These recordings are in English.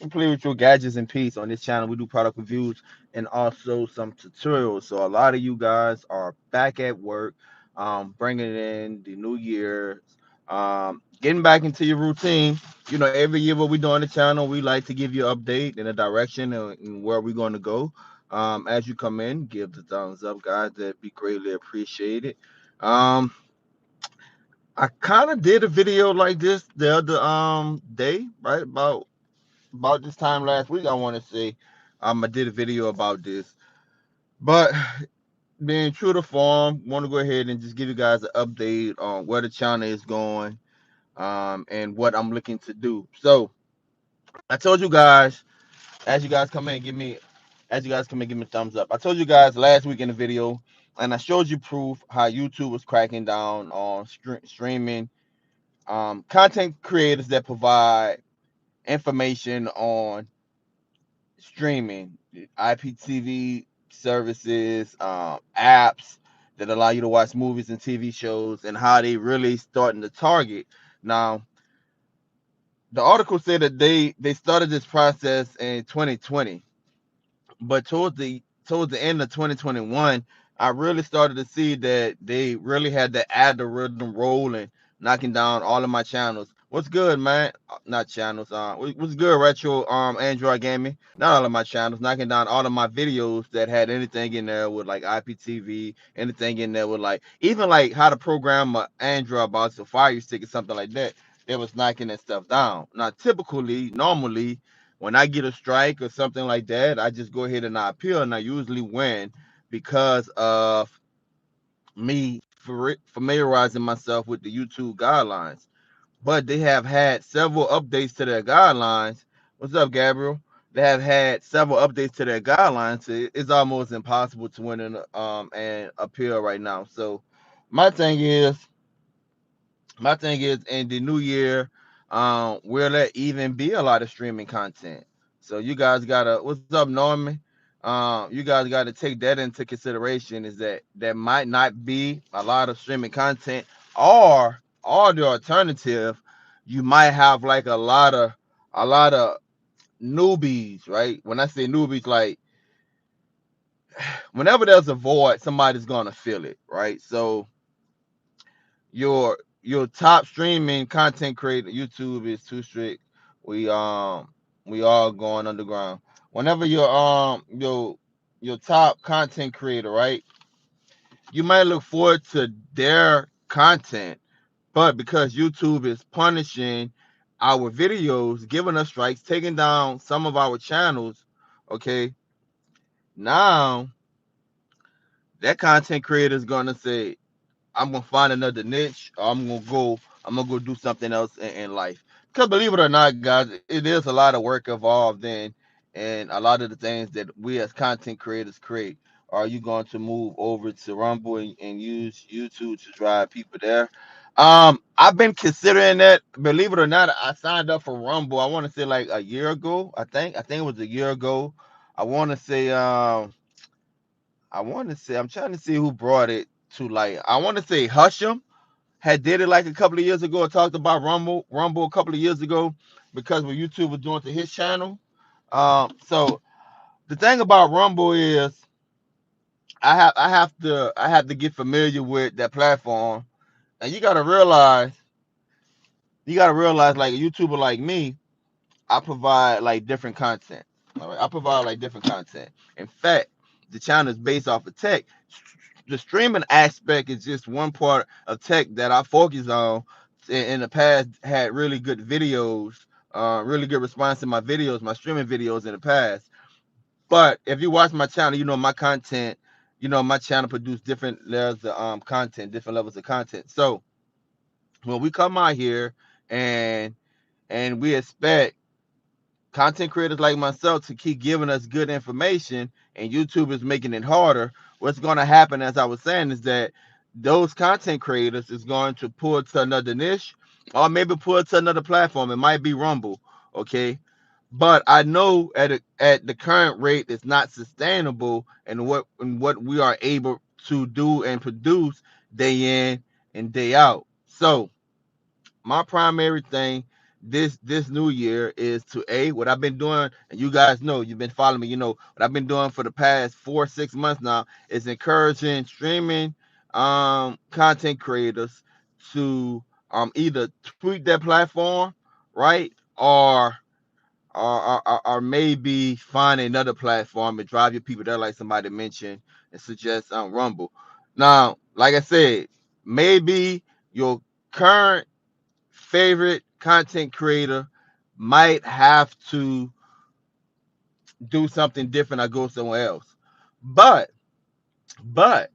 play with your gadgets in peace. On this channel, we do product reviews and also some tutorials. So a lot of you guys are back at work, bringing in the new year, getting back into your routine. Every year what we do on the channel, we like to give you an update and a direction and where we're going to go. As you come in, give the thumbs up, guys. That'd be greatly appreciated. Um, I kind of did a video like this the other day, right about this time last week. I want to say, I did a video about this, but being true to form, want to go ahead and just give you guys an update on where the channel is going, and what I'm looking to do. So I told you guys, as you guys come in, as you guys come in, give me a thumbs up. I told you guys last week in the video, and I showed you proof how YouTube was cracking down on streaming content creators that provide information on streaming, IPTV services, apps that allow you to watch movies and TV shows, and how they really starting to target. Now, the article said that they started this process in 2020, but towards the end of 2021, I really started to see that they really had the algorithm rolling, knocking down all of my channels. What's good, man? Not channels. What's good, retro Android gaming? Not all of my channels, knocking down all of my videos that had anything in there with like IPTV, anything in there with like even like how to program an Android box or Fire Stick or something like that. It was knocking that stuff down. Now, typically, normally, when I get a strike or something like that, I just go ahead and I appeal, and I usually win because of me familiarizing myself with the YouTube guidelines. But they have had several updates to their guidelines. What's up, Gabriel? They have had several updates to their guidelines. It's almost impossible to win and appeal right now. So my thing is, in the new year, will there even be a lot of streaming content? So you guys gotta, what's up, Norman? You guys gotta take that into consideration. Is that there might not be a lot of streaming content, or the alternative, you might have like a lot of newbies, right? When I say newbies, like whenever there's a void, somebody's gonna fill it, right? So your top streaming content creator, YouTube is too strict. We all going underground. Whenever your top content creator, right? You might look forward to their content, but because YouTube is punishing our videos, giving us strikes, taking down some of our channels, okay, now that content creator is gonna say, I'm gonna find another niche, or I'm gonna go do something else in life. Because believe it or not, guys, it is a lot of work involved in, and a lot of the things that we as content creators create. Are you going to move over to Rumble and use YouTube to drive people there? I've been considering that. Believe it or not, I signed up for Rumble. I want to say like a year ago. I think it was a year ago. I want to say I'm trying to see who brought it to like. I want to say Husham had did it like a couple of years ago. And talked about Rumble a couple of years ago because what YouTube was doing to his channel. So the thing about Rumble is I have to get familiar with that platform, and you gotta realize like a YouTuber like me, I provide like different content. All right, I provide like different content. In fact, the channel is based off of tech. The streaming aspect is just one part of tech that I focus on. In the past, had really good videos, really good response to my videos, my streaming videos in the past. But if you watch my channel, my content. My channel produce different levels of content, different levels of content. So when we come out here and we expect content creators like myself to keep giving us good information, and YouTube is making it harder, what's going to happen, as I was saying, is that those content creators is going to pull to another niche, or maybe pull to another platform. It might be Rumble, okay? But I know at the current rate, it's not sustainable, and what we are able to do and produce day in and day out. So my primary thing this new year is to what I've been doing, and you guys know you've been following me. You know what I've been doing for the past 4 6 months now is encouraging streaming content creators to either tweak their platform, right, or maybe find another platform and drive your people there, like somebody mentioned, and suggest Rumble. Now, like I said, maybe your current favorite content creator might have to do something different or go somewhere else. But but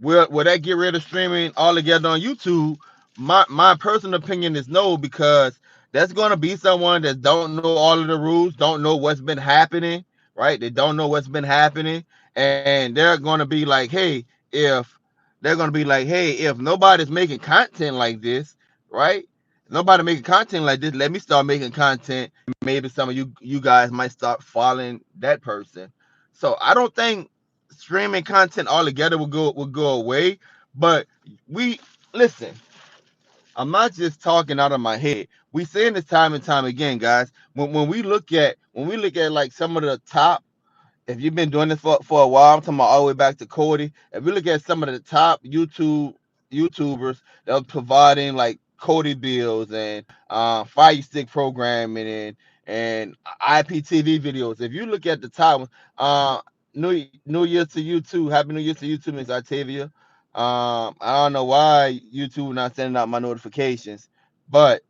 will that get rid of streaming altogether on YouTube? My personal opinion is no, because that's going to be someone that don't know all of the rules, don't know what's been happening, right? They don't know what's been happening, and they're going to be like, hey, if nobody's making content like this, right? Nobody making content like this. Let me start making content. Maybe some of you guys might start following that person. So I don't think streaming content altogether will go away. But we listen. I'm not just talking out of my head. We saying this time and time again, guys. When we look at like some of the top, if you've been doing this for a while, I'm talking about all the way back to Cody. If we look at some of the top YouTubers that are providing like Cody bills and Fire Stick programming and IPTV videos. If you look at the top ones, New Year to you too. Happy New Year to you too, Miss Octavia. I don't know why YouTube not sending out my notifications, but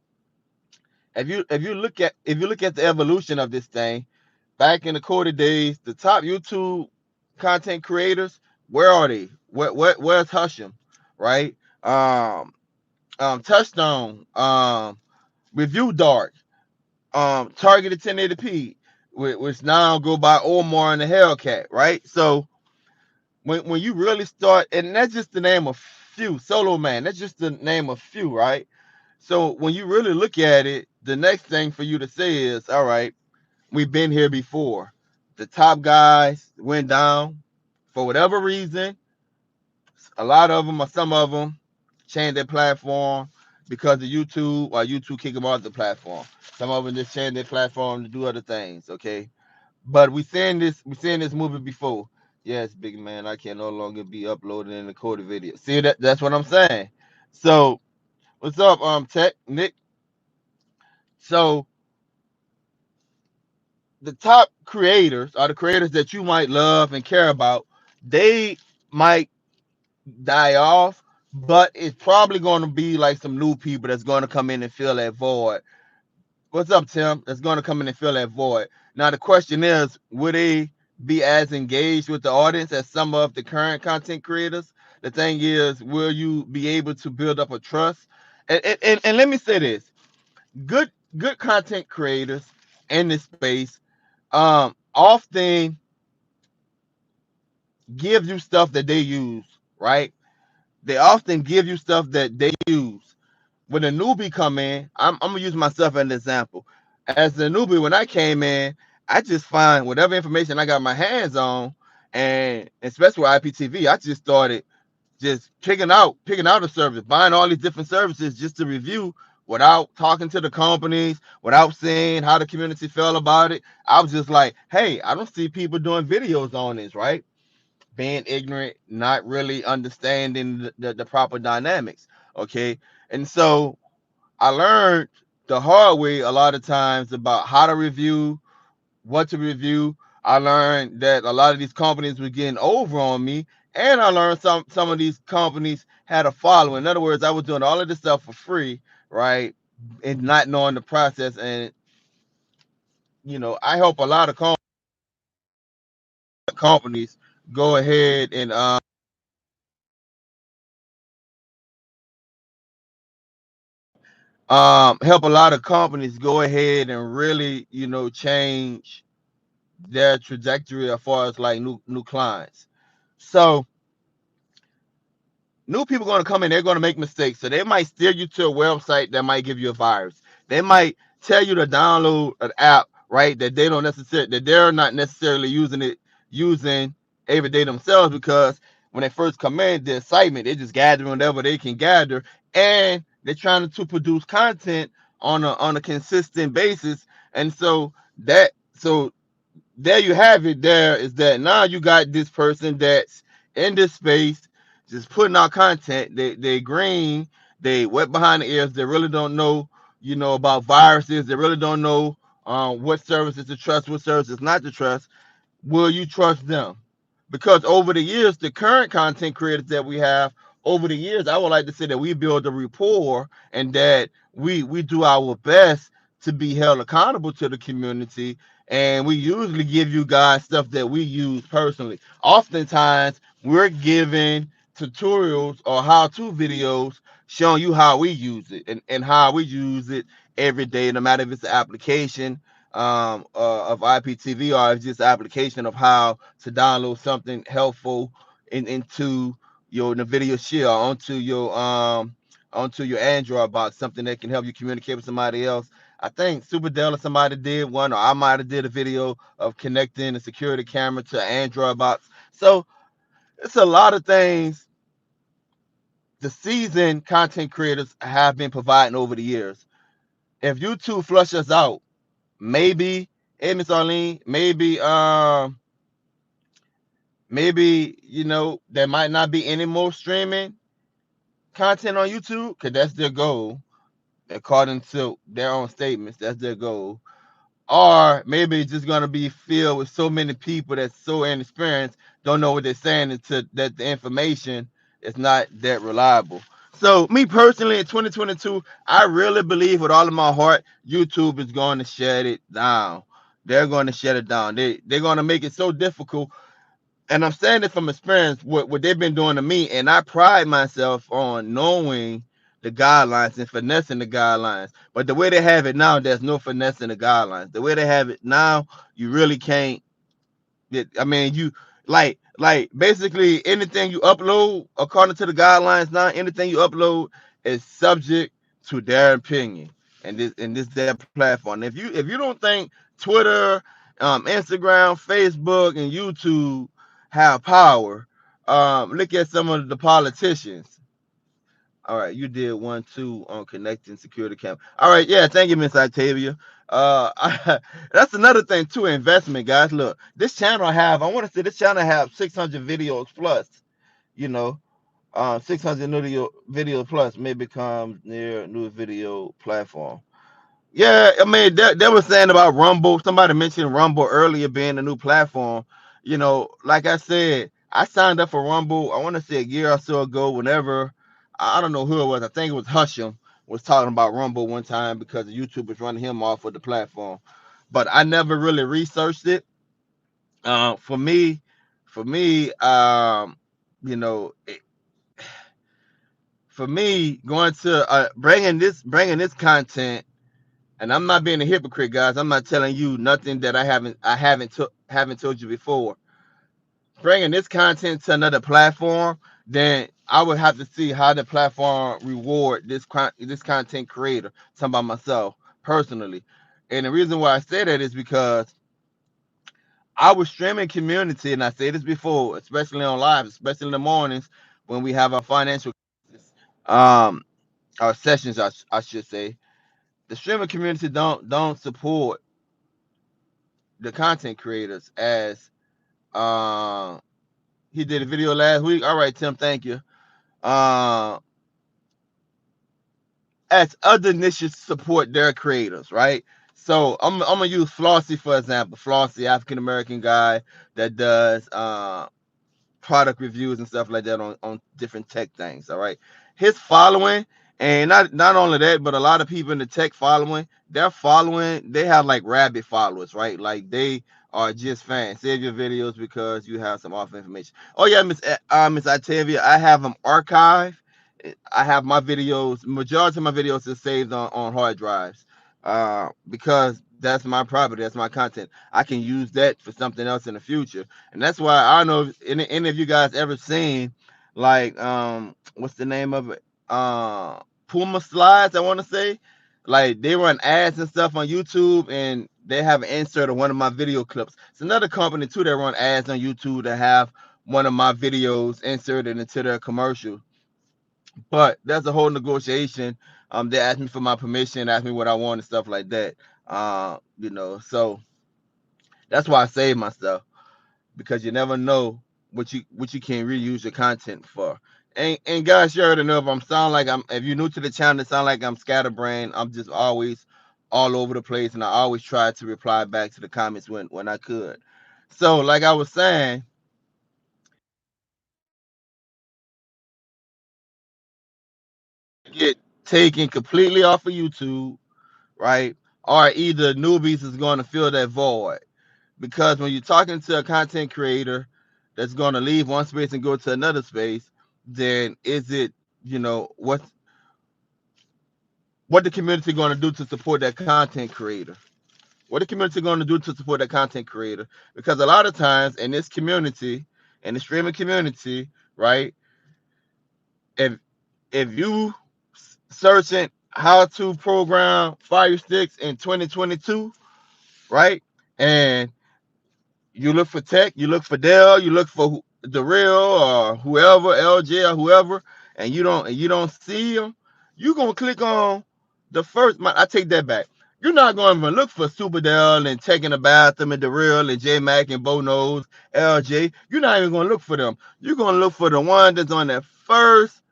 if you look at the evolution of this thing, back in the Cody days, the top YouTube content creators, where are they? Where's Husham, right? Um, Touchstone, Review Dark, Targeted 1080p, which now go by Omar and the Hellcat, right? So when you really start, and that's just the name of few, Solo Man, that's just the name of few, right? So when you really look at it, the next thing for you to say is, all right, we've been here before. The top guys went down for whatever reason. A lot of them or some of them changed their platform because of YouTube, or YouTube kicked them off the platform. Some of them just changed their platform to do other things. Okay, but we seen this movie before. Yes, big man, I can no longer be uploading in the coded video. See that's what I'm saying. So what's up, Tech Nick? So the top creators are the creators that you might love and care about. They might die off, but it's probably going to be like some new people that's going to come in and fill that void. What's up, Tim? That's going to come in and fill that void. Now the question is, would they be as engaged with the audience as some of the current content creators? The thing is, will you be able to build up a trust? And let me say this: good content creators in this space often give you stuff that they use, right? They often give you stuff that they use. When a newbie come in, I'm gonna use myself as an example. As a newbie, when I came in, I just find whatever information I got my hands on, and especially with IPTV, I just started just picking out a service, buying all these different services just to review without talking to the companies, without seeing how the community felt about it. I was just like, hey, I don't see people doing videos on this, right? Being ignorant, not really understanding the proper dynamics. Okay. And so I learned the hard way a lot of times about how to review, what to review. I learned that a lot of these companies were getting over on me, and I learned some of these companies had a following. In other words, I was doing all of this stuff for free, right, and not knowing the process. And I help a lot of companies go ahead and help a lot of companies go ahead and really change their trajectory as far as like new clients. So new people going to come in, they're going to make mistakes. So they might steer you to a website that might give you a virus. They might tell you to download an app, right, that they're not necessarily using every day themselves, because when they first come in, the excitement, they just gather whatever they can gather, and they're trying to produce content on a consistent basis. And that so there you have it. There is that now you got this person that's in this space just putting out content. They green, they wet behind the ears, they really don't know, about viruses, they really don't know what services to trust, what services not to trust. Will you trust them? Because over the years, the current content creators that we have, over the years, I would like to say that we build a rapport, and that we do our best to be held accountable to the community. And we usually give you guys stuff that we use personally. Oftentimes we're giving tutorials or how-to videos showing you how we use it, and how we use it every day, no matter if it's an application of IPTV, or it's just application of how to download something helpful into your NVIDIA Shield onto your Android box, something that can help you communicate with somebody else. I think Super Dell or somebody did one, or I might have did a video of connecting a security camera to an Android box. So it's a lot of things the seasoned content creators have been providing over the years. If YouTube flush us out, maybe, hey Miss Arlene, maybe there might not be any more streaming content on YouTube, because that's their goal, according to their own statements. That's their goal. Or maybe it's just gonna be filled with so many people that's so inexperienced, don't know what they're saying, until that the information is not that reliable. So me personally, in 2022, I really believe with all of my heart, YouTube is going to shut it down. They're going to shut it down. They're going to make it so difficult. And I'm saying it from experience, what they've been doing to me, and I pride myself on knowing the guidelines and finessing the guidelines. But the way they have it now, there's no finessing the guidelines. The way they have it now, you really can't. I mean, you like basically anything you upload according to the guidelines now, anything you upload is subject to their opinion, and this their platform. If you don't think Twitter, Instagram, Facebook, and YouTube have power, look at some of the politicians. All right, you did 1, 2 on connecting security camera. All right, yeah, thank you, Miss Octavia. That's another thing too. Investment, guys. Look, this channel have, I want to say this channel have 600 videos plus. You know, 600 video plus may become near new video platform. Yeah, I mean, they were saying about Rumble. Somebody mentioned Rumble earlier being a new platform. Like I said, I signed up for Rumble, I want to say a year or so ago, whenever, I don't know who it was. I think it was Husham was talking about Rumble one time because YouTube was running him off of the platform. But I never really researched it. For me, for me, you know, it- for me, going to bringing this content. And I'm not being a hypocrite, guys. I'm not telling you nothing that I haven't told you before. Bringing this content to another platform, then I would have to see how the platform reward this content creator. Talking about myself personally, and the reason why I say that is because our streaming community, and I say this before, especially on live, especially in the mornings when we have our financial um our sessions, I should say, the streaming community don't support the content creators as uh he did a video last week. All right, Tim, thank you. Uh as other niches support their creators, right? So I'm gonna use Flossie for example. Flossie, African American guy that does product reviews and stuff like that on different tech things. All right, his following, and not only that, but a lot of people in the tech following, they're following. They have like rabid followers, right? Like they are just fans. Save your videos because you have some off information. Oh yeah, Miss Octavia, I have them archived. I have my videos. Majority of my videos is saved on hard drives. Because that's my property, that's my content. I can use that for something else in the future. And that's why I don't know if any of you guys ever seen like what's the name of it? Puma slides, I want to say. Like they run ads and stuff on YouTube, and they have an insert of one of my video clips. It's another company too that run ads on YouTube that have one of my videos inserted into their commercial. But there's a whole negotiation They ask me for my permission, ask me what I want and stuff like that. So that's why I save my stuff, because you never know what you can reuse your content for. And guys, you already know, if you're new to the channel, it sound like I'm scatterbrained. I'm just always all over the place, and I always try to reply back to the comments when I could. So like I was saying, get taken completely off of YouTube, right? Or either newbies is going to fill that void. Because when you're talking to a content creator that's going to leave one space and go to another space, then is it, what the community going to do to support that content creator? What the community going to do to support that content creator? Because a lot of times in this community, in the streaming community, right? If you searching how to program Fire Sticks in 2022, right? And you look for tech, you look for Dell, you look for the real or whoever, LG or whoever, and you don't see them, you gonna click on the first. I take that back. You're not going to even look for Super Dell and taking a bathroom and the real and J Mac and Bo Knows, LJ. You're not even gonna look for them. You're gonna look for the one that's on that first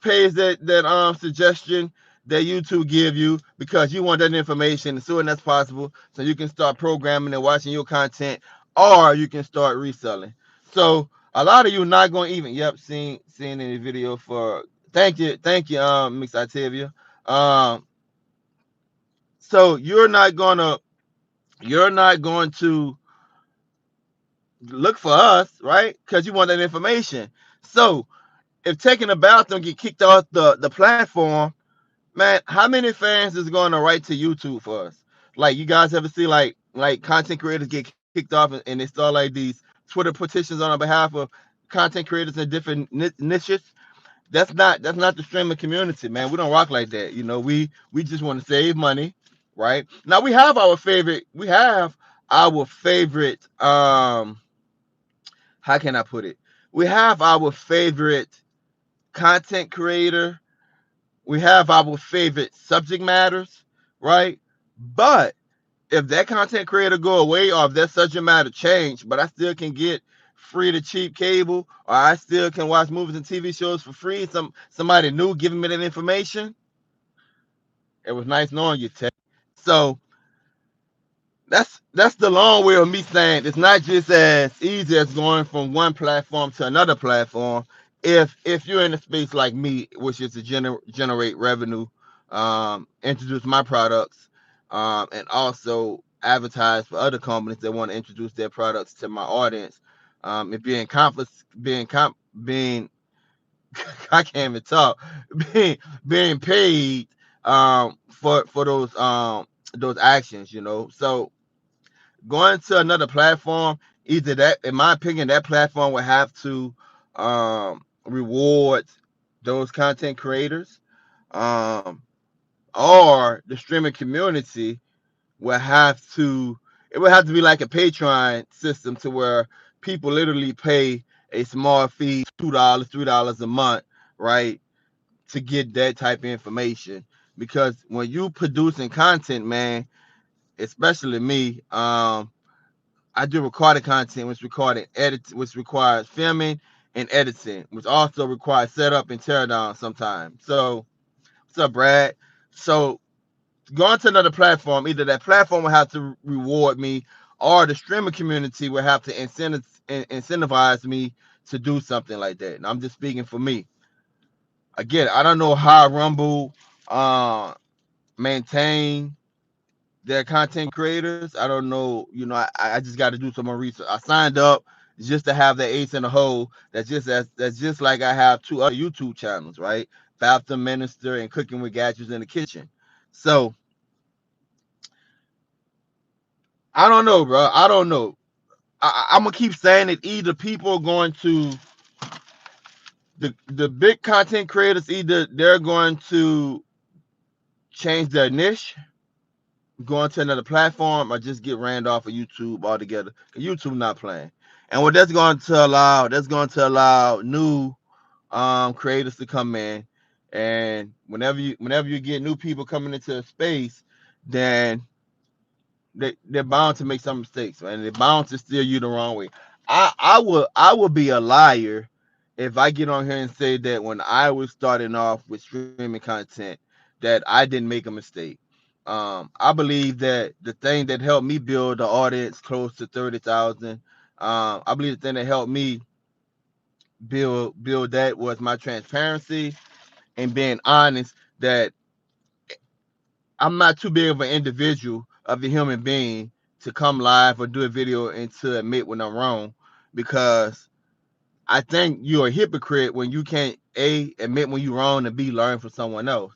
page, that suggestion that YouTube give you, because you want that information as soon as possible so you can start programming and watching your content, or you can start reselling. So a lot of you not going to even seeing any video for. Thank you, Mix Octavia. um so you're not going to look for us, right? Because you want that information. So if taking a bathroom get kicked off the platform, man, how many fans is going to write to YouTube for us? Like, you guys ever see like content creators get kicked off, and they start like these Twitter petitions on behalf of content creators in different niches? That's not the streaming community, man. We don't rock like that. We just want to save money, right? Now we have our favorite how can I put it? We have our favorite content creator, we have our favorite subject matters, right? But if that content creator go away, or if that subject matter change, but I still can get free to cheap cable, or I still can watch movies and TV shows for free, somebody new giving me that information, it was nice knowing you, Tech. So that's the long way of me saying it's not just as easy as going from one platform to another platform. If you're in a space like me, which is to generate revenue, introduce my products, and also advertise for other companies that want to introduce their products to my audience, and being I can't even talk, being paid for those actions, so going to another platform, either that, in my opinion, that platform would have to reward those content creators, um, or the streaming community will have to. It would have to be like a Patreon system, to where people literally pay a small fee, $2, $3 a month, right, to get that type of information. Because when you producing content, man, especially me, I do recorded content, which requires filming and editing, which also requires setup and teardown sometimes. So, what's up, Brad? So, going to another platform, either that platform will have to reward me, or the streamer community will have to incentivize me to do something like that. And I'm just speaking for me. Again, I don't know how Rumble maintain their content creators. I don't know. I just got to do some more research. I signed up just to have that ace in the hole. That's just like I have two other YouTube channels, right? Baptist Minister and Cooking with Gadgets in the Kitchen. So I don't know, bro. I don't know. I'm gonna keep saying it. Either people are going to the big content creators. Either they're going to change their niche, going to another platform, or just get ran off of YouTube altogether. YouTube not playing. And what that's going to allow new creators to come in And whenever you get new people coming into a space, then they're bound to make some mistakes, man. They're bound to steer you the wrong way. I will be a liar if I get on here and say that when I was starting off with streaming content that I didn't make a mistake. I believe that the thing that helped me build an audience close to 30,000, I believe the thing that helped me build that was my transparency and being honest that I'm not too big of an individual of a human being to come live or do a video and to admit when I'm wrong, because I think you're a hypocrite when you can't A, admit when you're wrong, and B, learn from someone else.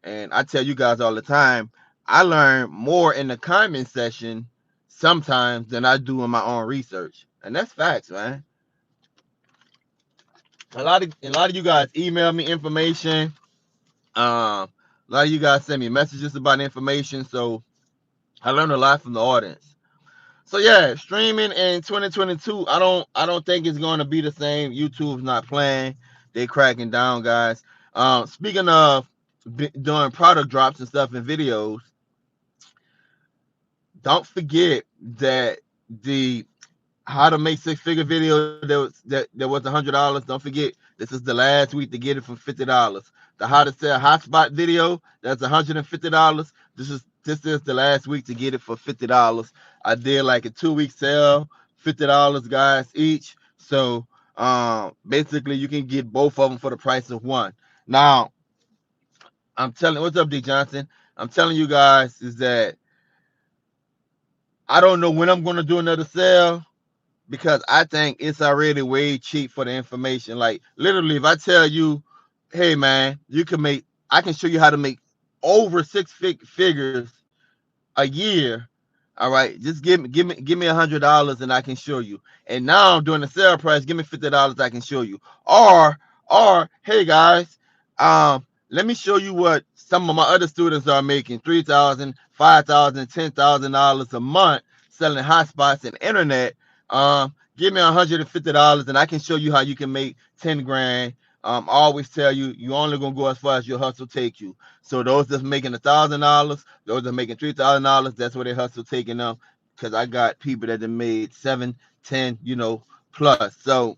And I tell you guys all the time, I learn more in the comment section sometimes than I do in my own research. And that's facts, man. A lot of you guys email me information. A lot of you guys send me messages about information. So I learned a lot from the audience. So yeah, streaming in 2022, I don't think it's going to be the same. YouTube's not playing. They cracking down, guys. Speaking of doing product drops and stuff in videos, don't forget that the how to make six-figure video that was $100. Don't forget, this is the last week to get it for $50. The how to sell hotspot video, that's $150. This is the last week to get it for $50. I did like a 2-week sale, $50 guys each. So basically you can get both of them for the price of one. Now I'm telling, what's up D Johnson? I'm telling you guys is that I don't know when I'm going to do another sale, because I think it's already way cheap for the information. Like literally, if I tell you, hey man, I can show you how to make over figures a year. All right, just give me $100 and I can show you. And now I'm doing the sale price. Give me $50, I can show you. Or hey guys, let me show you what some of my other students are making: $3,000, $5,000, $10,000 a month selling hotspots and internet. Give me $150 and I can show you how you can make 10 grand. I always tell you, you only gonna go as far as your hustle take you. So those that's making $1,000, those that are making $3,000, that's where they hustle taking them. Because I got people that have made 7, 10, plus. So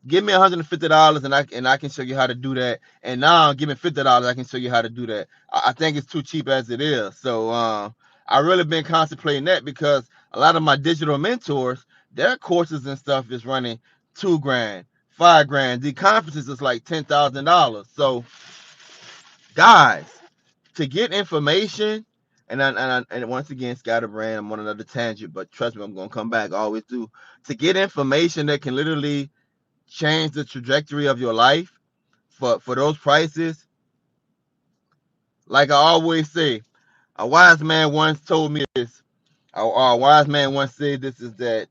give me $150 and I can show you how to do that. And now give me $50, I can show you how to do that. I think it's too cheap as it is. So I really been contemplating that, because a lot of my digital mentors, their courses and stuff is running 2 grand, 5 grand. The conferences is like $10,000. So guys, to get information, and once again, Scatterbrand, I'm on another tangent, but trust me, I'm gonna come back. I always do. To get information that can literally change the trajectory of your life for those prices, like I always say, a wise man once told me this. A wise man once said this, is that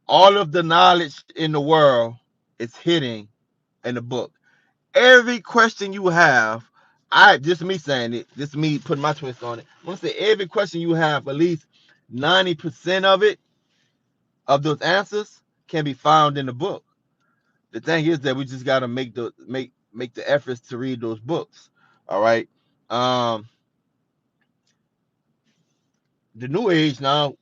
all of the knowledge in the world is hidden in the book. Every question you have, I just me saying it, just me putting my twist on it. I'm gonna say every question you have, at least 90% of those answers can be found in the book. The thing is that we just gotta make the efforts to read those books. All right. Um, the new age now,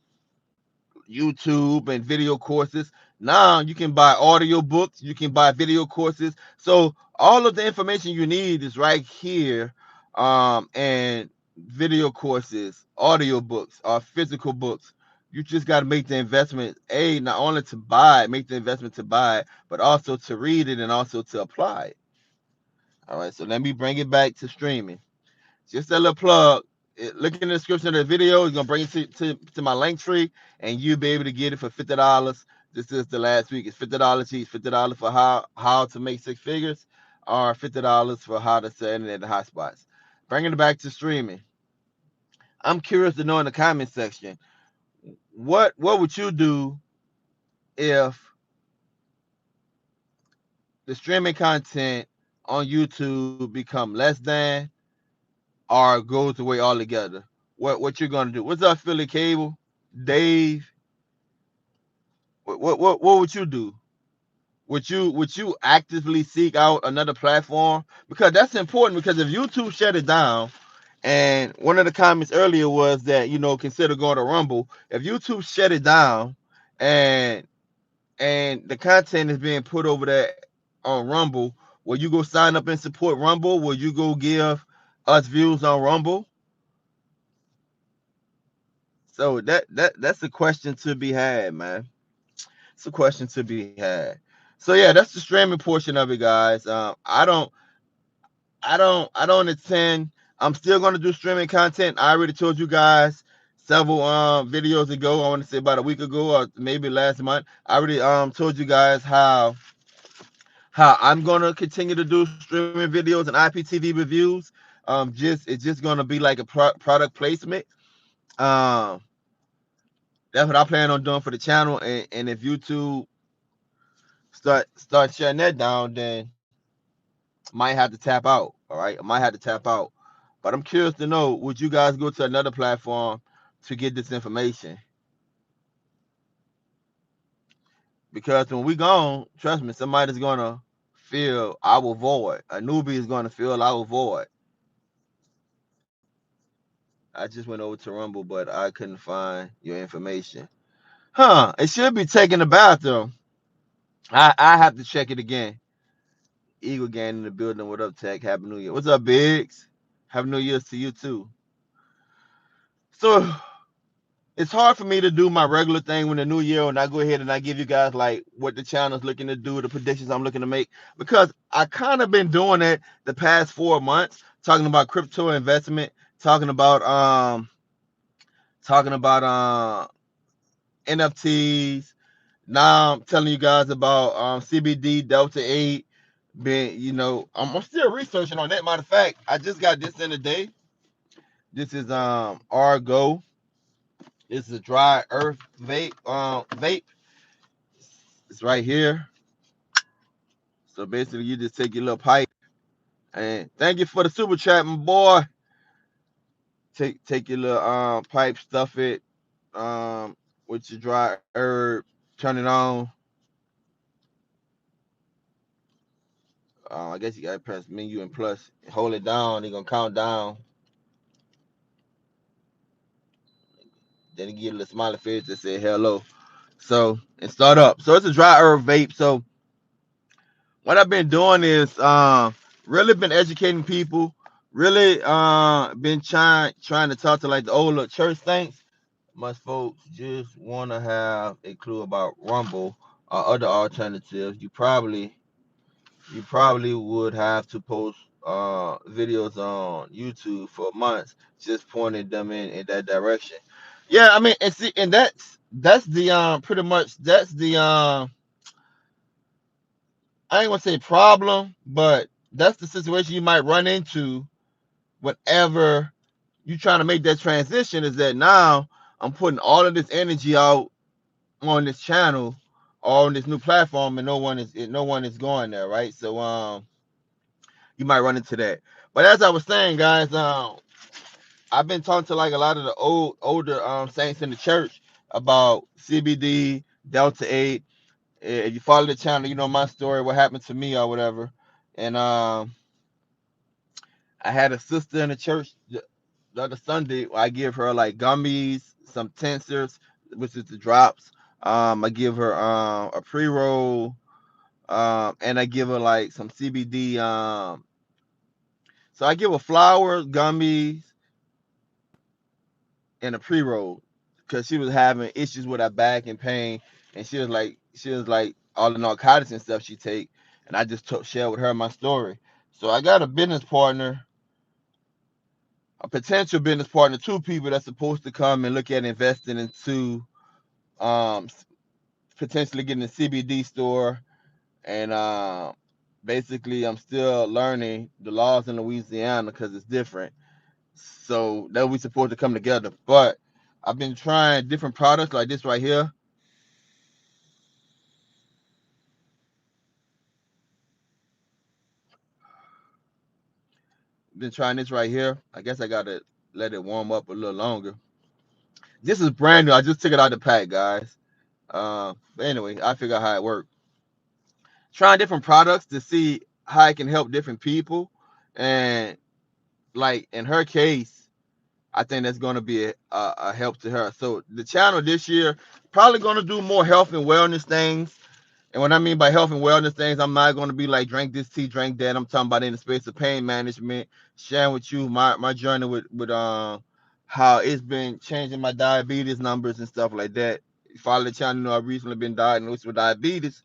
YouTube and video courses. Now you can buy audio books, you can buy video courses. So all of the information you need is right here. And video courses, audio books, or physical books. You just got to make the investment, not only to buy, make the investment to buy it, but also to read it and also to apply it. All right, so let me bring it back to streaming. Just a little plug. Look in the description of the video. It's gonna bring you to my link tree, and you'll be able to get it for $50. This is the last week. It's $50 each. $50 for how to make 6 figures, or $50 for how to sell internet and hotspots. Bringing it back to streaming. I'm curious to know in the comment section, what would you do if the streaming content on YouTube become less than or goes away altogether? What you're gonna do? What's up, Philly Cable? Dave, what would you do? would you actively seek out another platform? Because that's important, because if YouTube shut it down, and one of the comments earlier was that, consider going to Rumble. If YouTube shut it down, and the content is being put over there on Rumble, will you go sign up and support Rumble? Will you go give us views on Rumble? So that's a question to be had, man. It's a question to be had. So yeah, that's the streaming portion of it, guys. I don't intend. I'm still gonna do streaming content. I already told you guys several videos ago. I want to say about a week ago or maybe last month. I already told you guys how I'm gonna continue to do streaming videos and IPTV reviews. It's just gonna be like a product placement. Um, that's what I plan on doing for the channel. And if YouTube start shutting that down, then might have to tap out. All right, I might have to tap out. But I'm curious to know, would you guys go to another platform to get this information? Because when we gone, trust me, somebody's gonna fill our void. A newbie is gonna fill our void. I just went over to Rumble, but I couldn't find your information. Huh? It should be taking the bathroom. I have to check it again. Eagle Gang in the building. What up, Tech? Happy New Year. What's up, Biggs? Happy New Year's to you too. So it's hard for me to do my regular thing when the new year, and I go ahead and I give you guys like what the channel's looking to do, the predictions I'm looking to make, because I kind of been doing it the past 4 months, talking about crypto investment, talking about NFTs. Now I'm telling you guys about CBD Delta 8. I'm still researching on that. Matter of fact, I just got this in a day. This is Argo. This is a dry earth vape. It's right here. So basically, you just take your little pipe, and thank you for the super chat, my boy. Take your little pipe, stuff it with your dry herb, turn it on. I guess you gotta press menu and plus, hold it down. They're gonna count down. Then you get a little smiley face that say hello. So and start up. So it's a dry herb vape. So what I've been doing is really been educating people. Really been trying to talk to like the older church saints. Most folks just want to have a clue about Rumble or other alternatives. You probably would have to post videos on YouTube for months, just pointing them in that direction. Yeah, I mean, and see, and that's the pretty much that's the I ain't gonna say problem, but that's the situation you might run into whenever you trying to make that transition. Is that now I'm putting all of this energy out on this channel or on this new platform, and no one is going there, right? So you might run into that. But as I was saying, guys, I've been talking to like a lot of the older saints in the church about CBD, Delta 8. If you follow the channel, you know my story, what happened to me or whatever. And I had a sister in the church the other Sunday. I give her like gummies, some tinctures, which is the drops. I give her a pre-roll, and I give her like some CBD. So I give her flowers, gummies, and a pre-roll, because she was having issues with her back and pain, and she was like all the narcotics and stuff she take, and I just share with her my story. So I got a business partner, a potential business partner, two people that's supposed to come and look at investing into um potentially getting a CBD store, and basically I'm still learning the laws in Louisiana because it's different. So that we supposed to come together. But I've been trying different products like this right here. Been trying this right here. I guess I gotta let it warm up a little longer. This is brand new. I just took it out of the pack, guys. But anyway, I figure out how it works. trying different products to see how it can help different people. And like in her case, I think that's going to be a help to her. So the channel this year probably going to do more health and wellness things. And what I mean by health and wellness things, I'm not going to be like drink this tea, drink that. I'm talking about in the space of pain management, sharing with you my journey with how it's been changing my diabetes numbers and stuff like that. You follow the channel, you know I've recently been diagnosed with diabetes,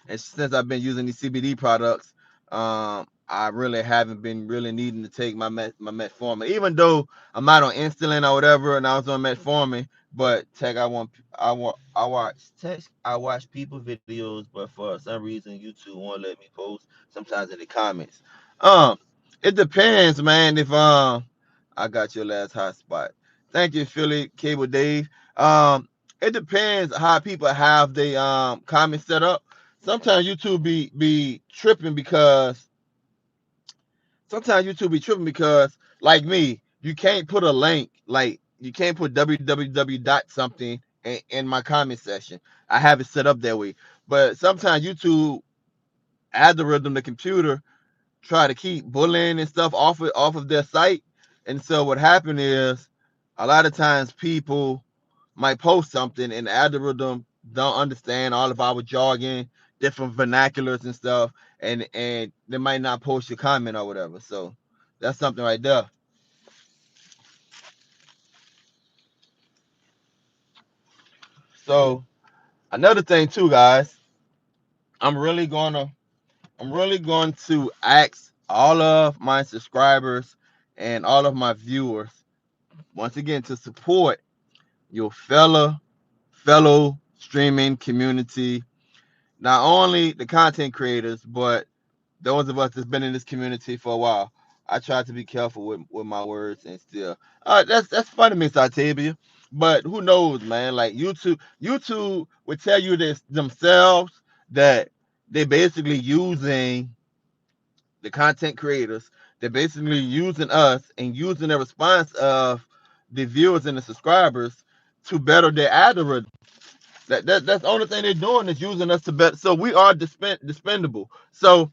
and since I've been using these CBD products, I really haven't been really needing to take my metformin, even though I'm not on insulin or whatever, and I was on metformin. But tech, I watch people videos, but for some reason YouTube won't let me post. Sometimes in the comments, um, it depends, man. If I got your last hotspot. Thank you, Philly Cable Dave. Um, it depends how people have the comments set up. Sometimes YouTube be tripping because like me, you can't put a link, like you can't put www dot something in my comment section. I have it set up that way. But sometimes YouTube algorithm, the computer, try to keep bullying and stuff off of their site. And so what happened is a lot of times people might post something and the algorithm don't understand all of our jargon, different vernaculars and stuff, and they might not post your comment or whatever. So that's something right there. So another thing too, guys, I'm really gonna I'm really going to ask all of my subscribers and all of my viewers once again to support your fellow streaming community, not only the content creators, but those of us that's been in this community for a while. I try to be careful with my words and still. That's funny, Miss Octavia. But who knows, man? Like YouTube would tell you this themselves that they're basically using the content creators. They're basically using us and using the response of the viewers and the subscribers to better their algorithm. That's the only thing they're doing is using us to bet. So we are dispendable. So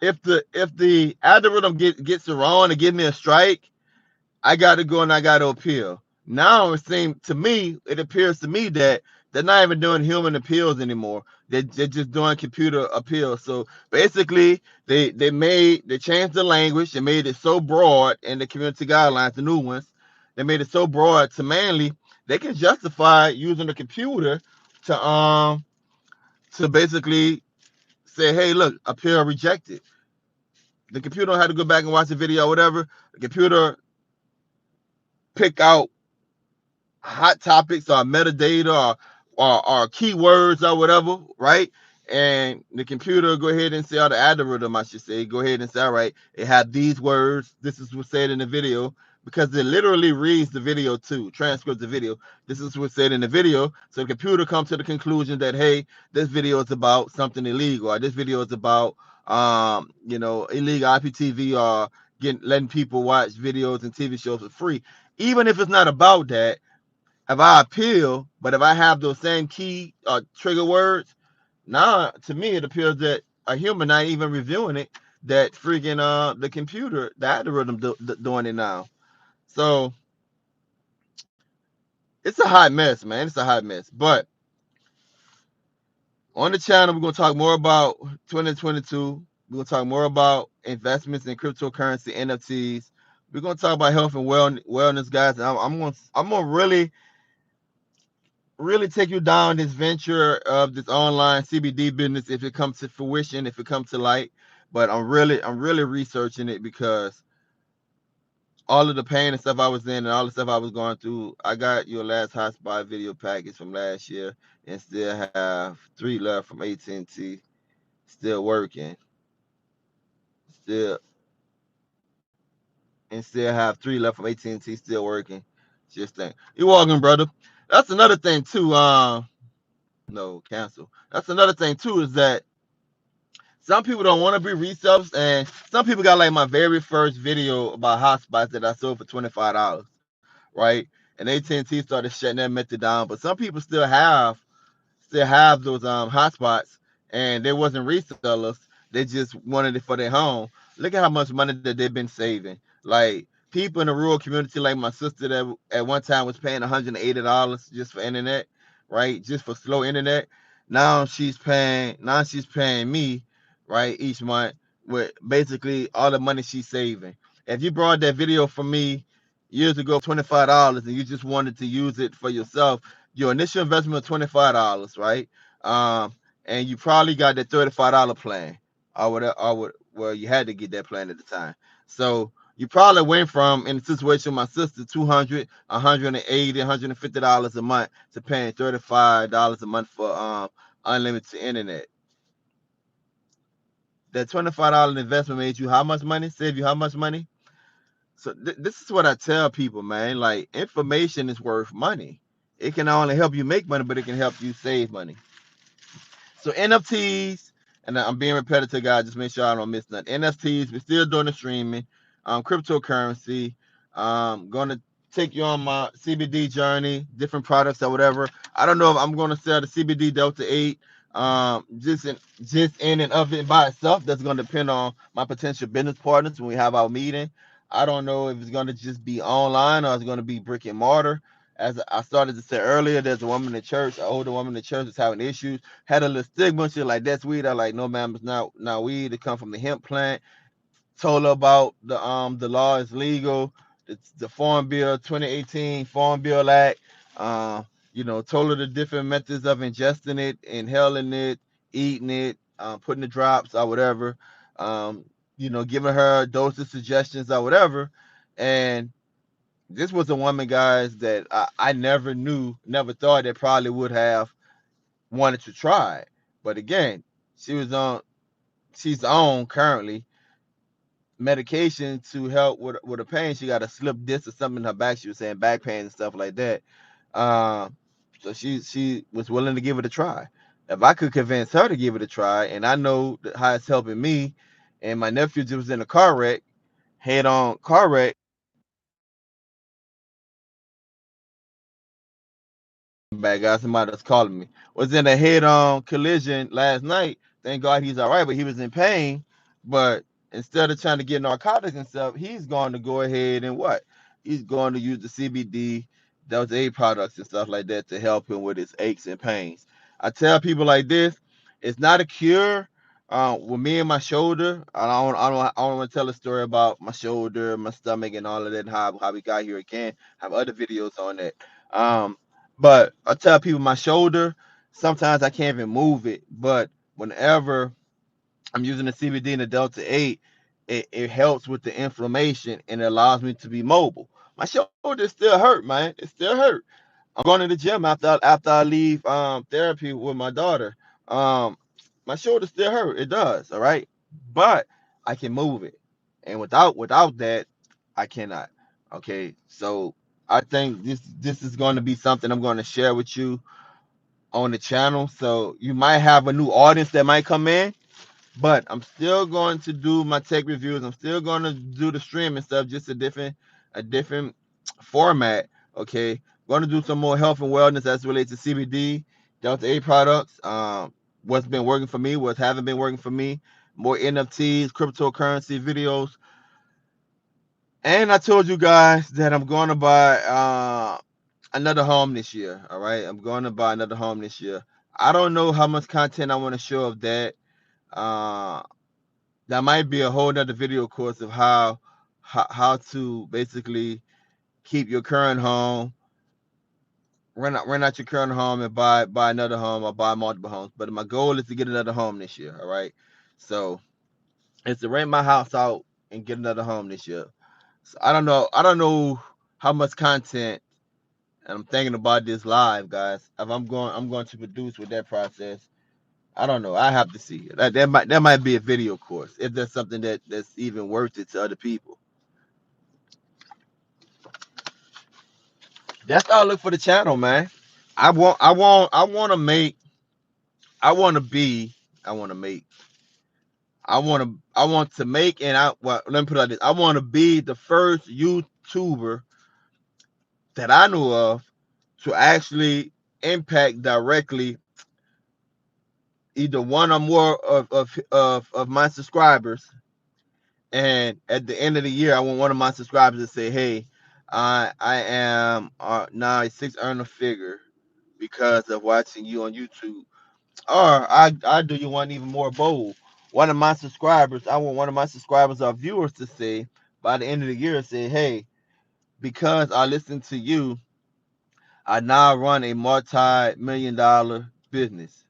if the algorithm gets it wrong and give me a strike, I got to go and I got to appeal. Now it appears to me that they're not even doing human appeals anymore. They're just doing computer appeals. So basically, they changed the language. They made it so broad in the community guidelines, the new ones. They made it so broad to mainly they can justify using the computer to basically say, hey, look, appeal rejected. The computer don't have to go back and watch the video or whatever. The computer pick out hot topics or metadata or keywords or whatever, right? And the computer go ahead and say, or the algorithm, I should say, go ahead and say, all right, it had these words. This is what's said in the video because it literally reads the video too, transcribes the video. This is what's said in the video. So the computer comes to the conclusion that, hey, this video is about something illegal, or this video is about, illegal IPTV or letting people watch videos and TV shows for free. Even if it's not about that, if I appeal, but if I have those same key trigger words, now to me it appears that a human not even reviewing it, that freaking the computer, the algorithm doing it now. So it's a hot mess, man. It's a hot mess. But on the channel, we're gonna talk more about 2022. We're gonna talk more about investments in cryptocurrency, NFTs. We're gonna talk about health and wellness, guys. And I'm gonna really take you down this venture of this online CBD business if it comes to fruition, if it comes to light. But I'm really researching it because all of the pain and stuff I was in and all the stuff I was going through, I got your last hotspot video package from last year and still have 3 left from AT&T, still working, still and still have 3 left from AT&T, still working. Just think, you're welcome, brother. That's another thing too. No, cancel. That's another thing too is that some people don't want to be resellers, and some people got like my very first video about hotspots that I sold for $25, right? And AT&T started shutting that method down, but some people still have those hotspots, and they wasn't resellers. They just wanted it for their home. Look at how much money that they've been saving. Like people in the rural community, like my sister, that at one time was paying $180 just for internet, right? Just for slow internet. Now she's paying me, right, each month with basically all the money she's saving. If you brought that video from me years ago for $25 and you just wanted to use it for yourself, your initial investment was $25, right? Um, and you probably got that $35 plan, or whatever, well, you had to get that plan at the time. So you probably went from, in the situation with my sister, 200, 180, $150 a month to paying $35 a month for unlimited internet. That $25 investment made you how much money? Save you how much money? So this is what I tell people, man. Like, information is worth money. It can not only help you make money, but it can help you save money. So NFTs, and I'm being repetitive, guys. Just make sure I don't miss nothing. NFTs, we're still doing the streaming. Cryptocurrency. Going to take you on my CBD journey, different products or whatever. I don't know if I'm going to sell the CBD Delta 8 just in and of it by itself. That's going to depend on my potential business partners when we have our meeting. I don't know if it's going to just be online or it's going to be brick and mortar. As I started to say earlier, there's a woman in the church, an older woman in the church that's having issues, had a little stigma. She's like, that's weed. I like, no, ma'am, it's not weed. It come from the hemp plant. Told her about the law is legal. It's the Farm Bill 2018 Farm Bill Act. Told her the different methods of ingesting it, inhaling it, eating it, putting the drops or whatever. Um, giving her dosage suggestions or whatever. And this was a woman, guys, that I never knew, never thought that probably would have wanted to try it. But again, she was on she's on currently medication to help with her pain. She got a slip disc or something in her back. She was saying back pain and stuff like that. Um, so she was willing to give it a try. If I could convince her to give it a try, and I know how it's helping me, and my nephew just was in a car wreck, head on car wreck. Bad guy, somebody that's calling me. Was in a head-on collision last night. Thank God he's all right, but he was in pain. But instead of trying to get narcotics and stuff, he's going to go ahead and what? He's going to use the CBD, those A products and stuff like that to help him with his aches and pains. I tell people like this, it's not a cure. With me and my shoulder, I don't want to tell a story about my shoulder, my stomach, and all of that, and how we got here again. I have other videos on that. Um, but I tell people my shoulder, sometimes I can't even move it. But whenever I'm using the CBD and the Delta 8, it helps with the inflammation and it allows me to be mobile. My shoulder still hurt, man. It still hurt. I'm going to the gym after I leave therapy with my daughter. Um, my shoulder still hurt. It does, all right. But I can move it. And without that, I cannot. Okay. So I think this is going to be something I'm going to share with you on the channel. So you might have a new audience that might come in, but I'm still going to do my tech reviews. I'm still going to do the streaming stuff, just a different format. Okay, going to do some more health and wellness as relates to CBD, Delta 8 products. What's been working for me, what haven't been working for me, more NFTs, cryptocurrency videos, and I told you guys that I'm going to buy another home this year. All right, I'm going to buy another home this year. I don't know how much content I want to show of that. Uh, that might be a whole nother video course of how to basically keep your current home, rent out your current home and buy another home or buy multiple homes. But my goal is to get another home this year. All right, so it's to rent my house out and get another home this year. So I don't know how much content, and I'm thinking about this live, guys. If I'm going to produce with that process. I don't know. I have to see it. That might be a video course if there's something that's even worth it to other people. That's all I look for the channel, man. I want to be I want to make I want to make and I well let me put it like this. I want to be the first YouTuber that I know of to actually impact directly either one or more of my subscribers, and at the end of the year, I want one of my subscribers to say, "Hey, I am now a six earner figure because of watching you on YouTube." Or I do you one even more bold. One of my subscribers, I want one of my subscribers or viewers to say by the end of the year, say, "Hey, because I listen to you, I now run a multi-million-dollar business."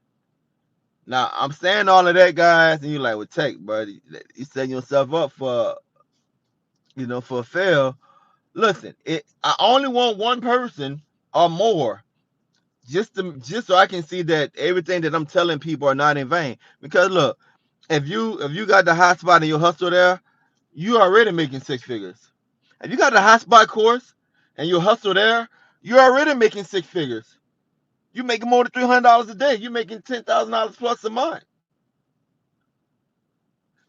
Now I'm saying all of that, guys, and you're like, "Well, Tech, buddy, you setting yourself up for for a fail." Listen, I only want one person or more, just so I can see that everything that I'm telling people are not in vain. Because look, if you got the hot spot in your hustle there, you already making six figures. If you got the hot spot course and your hustle there, you're already making six figures. You making more than $300 a day. You're making $10,000 plus a month.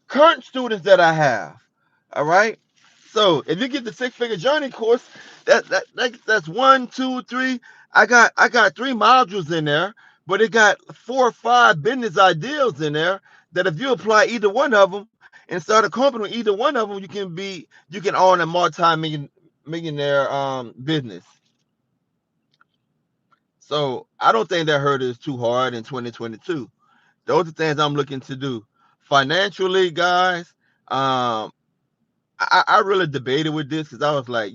Current students that I have, all right. So if you get the six figure journey course, that's one, two, three. I got three modules in there, but it got 4 or 5 business ideals in there that if you apply either one of them and start a company with either one of them, you can own a millionaire business. So I don't think that hurt is too hard in 2022. Those are things I'm looking to do financially, guys. I really debated with this because I was like,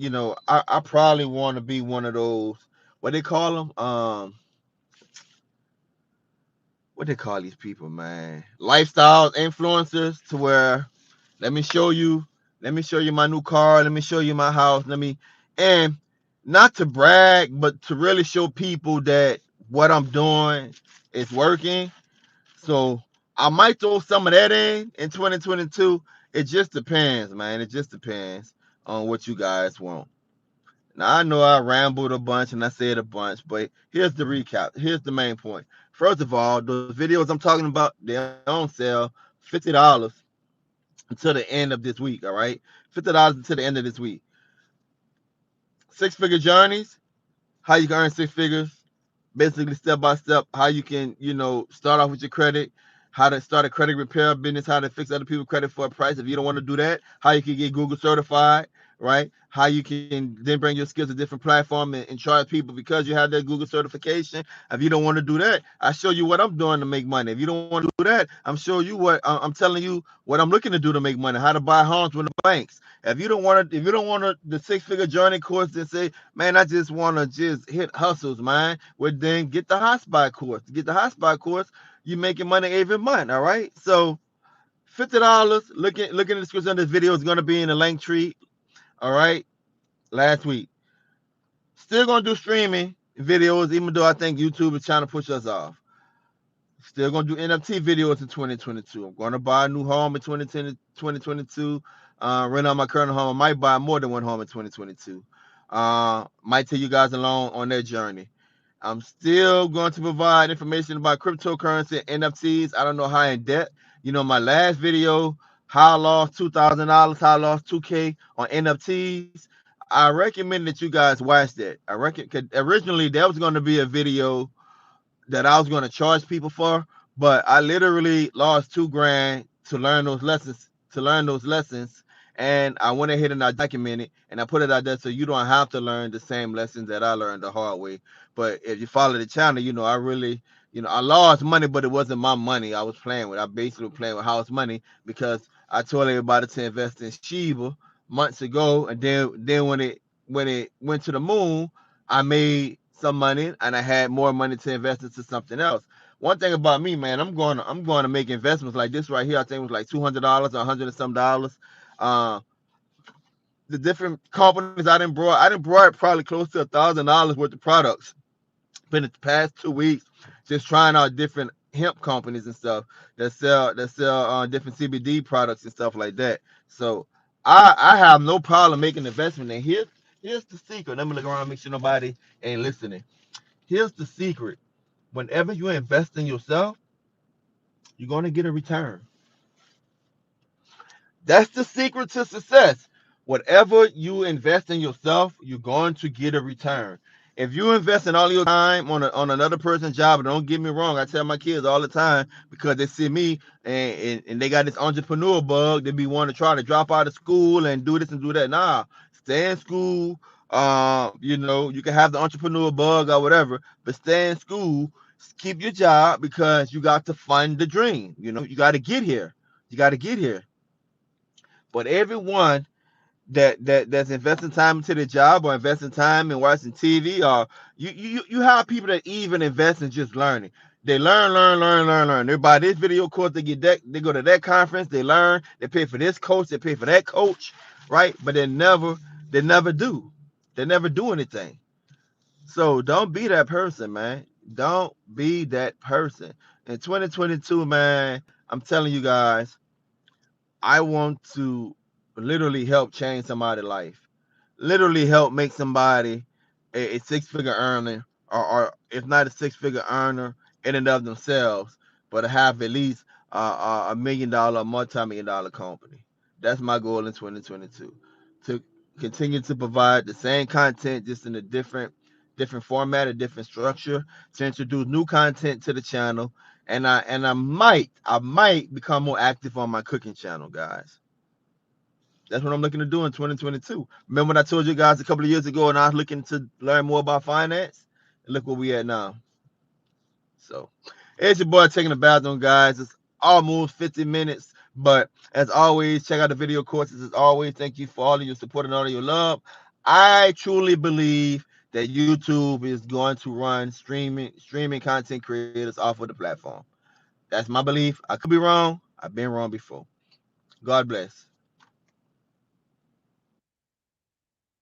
I probably want to be one of those, what they call them, what they call these people, man, lifestyle influencers, to where let me show you, let me show you my new car, let me show you my house, and not to brag, but to really show people that what I'm doing is working. So I might throw some of that in 2022. It just depends, man. It just depends on what you guys want. Now I know I rambled a bunch and I said a bunch, but here's the recap. Here's the main point. First of all, those videos I'm talking about, they on sale $50 until the end of this week. All right, $50 until the end of this week. Six figure journeys, how you can earn six figures, basically step by step how you can start off with your credit, how to start a credit repair business, how to fix other people's credit for a price if you don't want to do that, how you can get Google certified, right? How you can then bring your skills to different platforms and charge people because you have that Google certification. If you don't want to do that, I show you what I'm doing to make money. If you don't want to do that, I'm showing you what I'm telling you what I'm looking to do to make money, how to buy homes with the banks. If you don't want to the six figure journey course, then say, man, I just want to just hit hustles, man. Well, then get the hotspot course. Get the hotspot course. You making money every month, all right? So $50. Looking at the description of this video is gonna be in the link tree. All right. Last week. Still gonna do streaming videos, even though I think YouTube is trying to push us off. Still gonna do NFT videos in 2022. I'm gonna buy a new home in 2022. Rent out my current home. I might buy more than one home in 2022. Might take you guys along on that journey. I'm still going to provide information about cryptocurrency and NFTs. I don't know how in depth. My last video, how I lost $2,000, how I lost 2K on NFTs. I recommend that you guys watch that. I reckon, cause originally that was going to be a video that I was going to charge people for, but I literally lost 2 grand to learn those lessons. And I went ahead and I documented and I put it out there so you don't have to learn the same lessons that I learned the hard way. But if you follow the channel, I really, I lost money, but it wasn't my money I was playing with. I basically was playing with house money because I told everybody to invest in Shiba months ago, and then when it went to the moon, I made some money and I had more money to invest into something else. One thing about me, man, I'm going to make investments like this right here. I think it was like $200, 100 and some dollars. Uh, the different companies I didn't brought probably close to $1,000 worth of products. Been the past 2 weeks just trying out different hemp companies and stuff that sell different CBD products and stuff like that. So I have no problem making investment. And here's the secret. Let me look around, make sure nobody ain't listening. Here's the secret. Whenever you invest in yourself, you're going to get a return. That's the secret to success. Whatever you invest in yourself, you're going to get a return. If you invest in all your time on another person's job, and don't get me wrong, I tell my kids all the time because they see me and they got this entrepreneur bug. They be wanting to try to drop out of school and do this and do that. Nah, stay in school. You know, you can have the entrepreneur bug or whatever, but stay in school. Keep your job because you got to fund the dream. You know, you got to get here. You got to get here. But everyone that's investing time into the job or investing time in watching TV, or you have people that even invest in just learning. They learn. They buy this video course, they get that, they go to that conference, they learn, they pay for this coach, they pay for that coach, right? But they never do. They never do anything. So don't be that person, man. Don't be that person. In 2022, man, I'm telling you guys, I want to literally help change somebody's life, literally help make somebody a six-figure earner, or if not a six-figure earner in and of themselves, but have at least $1 million, multi-million dollar company. That's my goal in 2022, to continue to provide the same content, just in a different format, a different structure, to introduce new content to the channel, and I might become more active on my cooking channel, guys. That's what I'm looking to do in 2022. Remember when I told you guys a couple of years ago and I was looking to learn more about finance? And look where we at now. So it's your boy taking the bathroom, guys. It's almost 50 minutes. But as always, check out the video courses. As always, thank you for all of your support and all of your love. I truly believe that YouTube is going to run streaming content creators off of the platform. That's my belief. I could be wrong. I've been wrong before. God bless.